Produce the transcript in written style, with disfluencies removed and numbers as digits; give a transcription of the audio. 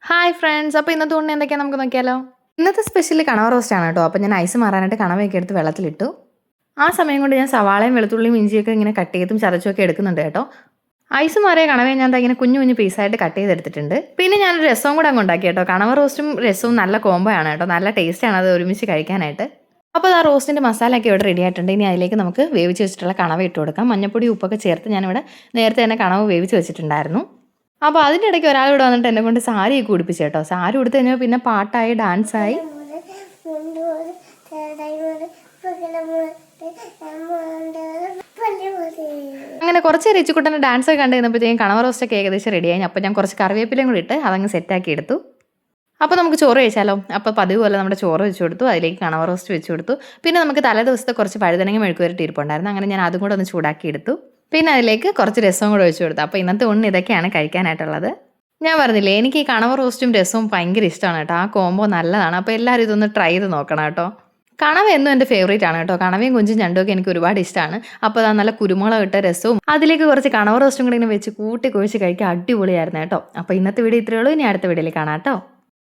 Hi friends, അപ്പോൾ ഇന്നത്തെ ഊണിന് എന്തൊക്കെയാണ് നമുക്ക് നോക്കിയാലോ. ഇന്നത്തെ സ്പെഷ്യൽ കണവ റോസ്റ്റ് ആണ് കേട്ടോ. അപ്പോൾ ഞാൻ ഐസ് മാറാനായിട്ട് കണവയൊക്കെ എടുത്ത് വെള്ളത്തിലിട്ടു. ആ സമയം കൊണ്ട് ഞാൻ സവാളയും വെളുത്തുള്ളിയും ഇഞ്ചിയൊക്കെ ഇങ്ങനെ കട്ട് ചെയ്തും ചതച്ചുമൊക്കെ എടുക്കുന്നുണ്ട് കേട്ടോ. ഐസ് മാറിയ കണവയെ ഞാൻ ഇങ്ങനെ കുഞ്ഞു കുഞ്ഞു പീസായിട്ട് കട്ട് ചെയ്തെടുത്തിട്ടുണ്ട്. പിന്നെ ഞാനൊരു രസവും കൂടെ അങ്ങ് ഉണ്ടാക്കി കേട്ടോ. കണവ റോസ്റ്റും രസവും നല്ല കോംബോ ആണ് കേട്ടോ. നല്ല ടേസ്റ്റാണ് അത് ഒരുമിച്ച് കഴിക്കാനായിട്ട്. അപ്പോൾ ആ റോസ്റ്റിൻ്റെ മസാലയൊക്കെ ഇവിടെ റെഡി ആയിട്ടുണ്ട്. ഇനി അതിലേക്ക് നമുക്ക് വേവിച്ച് വെച്ചിട്ടുള്ള കണവ ഇട്ട് കൊടുക്കാം. മഞ്ഞപ്പൊടി ഉപ്പൊക്കെ ചേർത്ത് ഞാനിവിടെ നേരത്തെ തന്നെ കണവ് വേവിച്ച് വെച്ചിട്ടുണ്ടായിരുന്നു. അപ്പോൾ അതിൻ്റെ ഇടയ്ക്ക് ഒരാളിവിടെ വന്നിട്ട് എന്നെ കൊണ്ട് സാരിയൊക്കെ ഉടുപ്പിച്ചു കേട്ടോ. സാരി ഉടുത്ത് കഴിഞ്ഞാൽ പിന്നെ പാട്ടായി ഡാൻസായി. അങ്ങനെ കുറച്ച് റിച്ചുകുട്ടൻ്റെ ഡാൻസ് ഒക്കെ കണ്ടു കഴിഞ്ഞപ്പോഴത്തേക്കും കണവ റോസ്റ്റൊക്കെ ഏകദേശം റെഡിയായി. അപ്പോൾ ഞാൻ കുറച്ച് കറിവേപ്പിലയും കൂടി ഇട്ട് അതങ്ങ് സെറ്റാക്കി എടുത്തു. അപ്പോൾ നമുക്ക് ചോറ് കഴിച്ചാലോ. അപ്പോൾ പതിവ് പോലെ നമ്മുടെ ചോറ് വെച്ച് കൊടുത്തു, അതിലേക്ക് കണവ റോസ്റ്റ് വെച്ച് കൊടുത്തു. പിന്നെ നമുക്ക് തലേ ദിവസത്തെ കുറച്ച് വഴുതനങ്ങ മെഴുക്കുവരട്ടി ഇരിപ്പുണ്ടായിരുന്നു. അങ്ങനെ ഞാൻ അതും കൂടെ ഒന്ന് ചൂടാക്കി എടുത്തു. പിന്നെ അതിലേക്ക് കുറച്ച് രസവും കൂടെ ഒഴിച്ചു കൊടുത്തു. അപ്പോൾ ഇന്നത്തെ ഊണിന് ഇതൊക്കെയാണ് കഴിക്കാനായിട്ടുള്ളത്. ഞാൻ പറഞ്ഞില്ലേ, എനിക്ക് ഈ കണവ റോസ്റ്റും രസവും ഭയങ്കര ഇഷ്ടമാണ് കേട്ടോ. ആ കോംബോ നല്ലതാണ്. അപ്പോൾ എല്ലാവരും ഇതൊന്ന് ട്രൈ ചെയ്ത് നോക്കണം കേട്ടോ. കണവ എന്നും എൻ്റെ ഫേവറേറ്റ് ആണ് കേട്ടോ. കണവയും കൊഞ്ചും ഞണ്ടുമൊക്കെ എനിക്ക് ഒരുപാട് ഇഷ്ടമാണ്. അപ്പോൾ അത് നല്ല കുരുമുളക് ഇട്ട രസവും അതിലേക്ക് കുറച്ച് കണവ റോസ്റ്റും കൂടി ഇങ്ങനെ വെച്ച് കൂട്ടി കുഴിച്ച് കഴിക്കാൻ അടിപൊളിയായിരുന്നു കേട്ടോ. അപ്പോൾ ഇന്നത്തെ വീഡിയോ ഇത്രയേ ഉള്ളൂ. ഇനി അടുത്ത വീഡിയോയിൽ കാണാം കേട്ടോ.